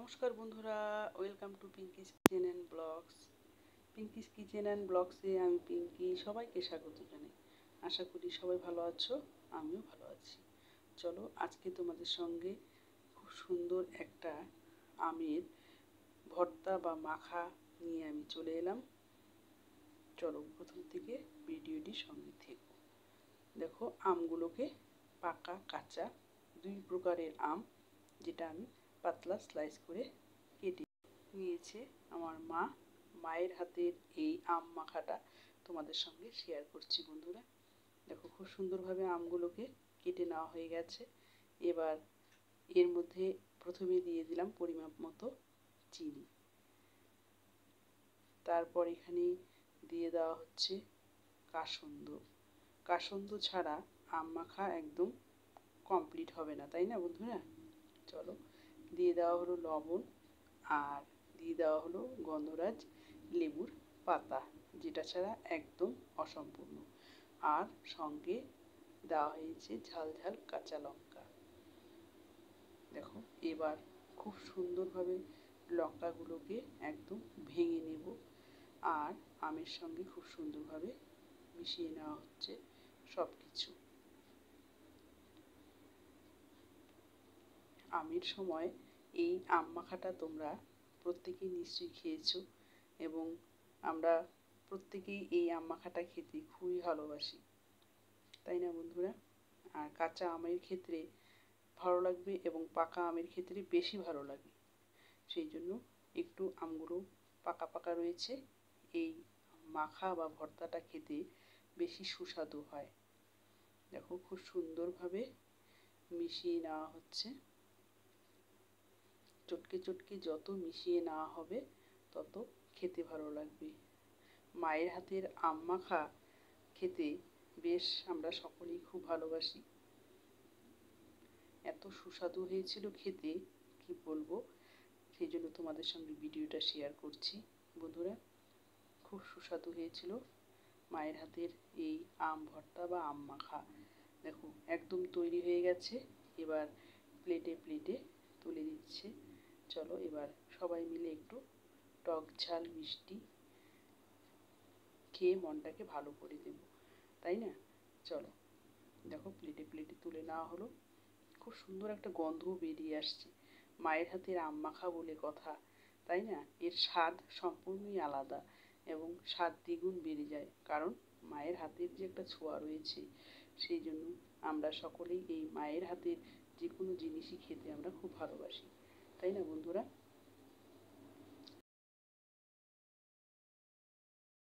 নমস্কার বন্ধুরা, welcome to Pinky's kitchen and blogs. Pinky's kitchen and ব্লগসে আমি পিঙ্কি সবাইকে স্বাগত জানাই। আশা করি সবাই ভালো আছো, আমিও ভালো আছি। চলো আজকে তোমাদের সঙ্গে খুব সুন্দর একটা আমের ভর্তা বা মাখা নিয়ে আমি চলে এলাম। চলো প্রথম থেকে ভিডিওটি সঙ্গে থেকো। দেখো আমগুলোকে পাকা কাঁচা দুই প্রকারের আম, যেটা আমি পাতলা স্লাইস করে কেটে নিয়েছে আমার মা। মায়ের হাতের এই আম মাখাটা তোমাদের সঙ্গে শেয়ার করছি বন্ধুরা। দেখো খুব সুন্দরভাবে আমগুলোকে কেটে নেওয়া হয়ে গেছে। এবার এর মধ্যে প্রথমে দিয়ে দিলাম পরিমাপ মতো চিনি। তারপর এখানে দিয়ে দেওয়া হচ্ছে কাসন্দ। কাসন্দ ছাড়া আম মাখা একদম কমপ্লিট হবে না, তাই না বন্ধুরা? চলো দিয়ে দেওয়া হলো লবণ, আর দিয়ে দেওয়া হলো গন্ধরাজ লেবুর পাতা, যেটা ছাড়া একদম অসম্পূর্ণ। আর সঙ্গে দেওয়া হয়েছে ঝাল ঝাল কাঁচা লঙ্কা। দেখো এবার খুব সুন্দরভাবে লঙ্কাগুলোকে একদম ভেঙে নেব, আর আমের সঙ্গে খুব সুন্দরভাবে মিশিয়ে নেওয়া হচ্ছে সব কিছু। আমের সময় এই আম মাখাটা তোমরা প্রত্যেকেই নিশ্চয়ই খেয়েছো, এবং আমরা প্রত্যেকেই এই আম মাখাটা খেতে খুবই ভালোবাসি, তাই না বন্ধুরা? আর কাঁচা আমের ক্ষেত্রে ভালো লাগবে এবং পাকা আমের ক্ষেত্রে বেশি ভালো লাগে। সেই জন্য একটু আমগুলো পাকা পাকা রয়েছে, এই মাখা বা ভর্তাটা খেতে বেশি সুস্বাদু হয়। দেখো খুব সুন্দরভাবে মিশিয়ে নেওয়া হচ্ছে। চটকে চটকে যত মিশিয়ে নেওয়া হবে তত খেতে ভালো লাগবে। মায়ের হাতের আম মাখা খেতে বেশ আমরা সকলেই খুব ভালোবাসি। এত সুস্বাদু হয়েছিল খেতে, কি বলবো। সেই জন্য তোমাদের সঙ্গে ভিডিওটা শেয়ার করছি বন্ধুরা। খুব সুস্বাদু হয়েছিল মায়ের হাতের এই আম ভর্তা বা আম মাখা। দেখো একদম তৈরি হয়ে গেছে। এবার প্লেটে প্লেটে তুলে দিচ্ছে। চলো এবার সবাই মিলে একটু টক ঝাল মিষ্টি খেয়ে মনটাকে ভালো করে দেব, তাই না? চলো দেখো প্লেটে প্লেটে তুলে নেওয়া হলো। খুব সুন্দর একটা গন্ধও বেরিয়ে আসছে। মায়ের হাতের আম মাখা বলে কথা, তাই না? এর স্বাদ সম্পূর্ণই আলাদা, এবং স্বাদ দ্বিগুণ বেড়ে যায়, কারণ মায়ের হাতের যে একটা ছোঁয়া রয়েছে। সেই জন্য আমরা সকলেই এই মায়ের হাতের যে কোনো জিনিসই খেতে আমরা খুব ভালোবাসি, তাই না বন্ধুরা?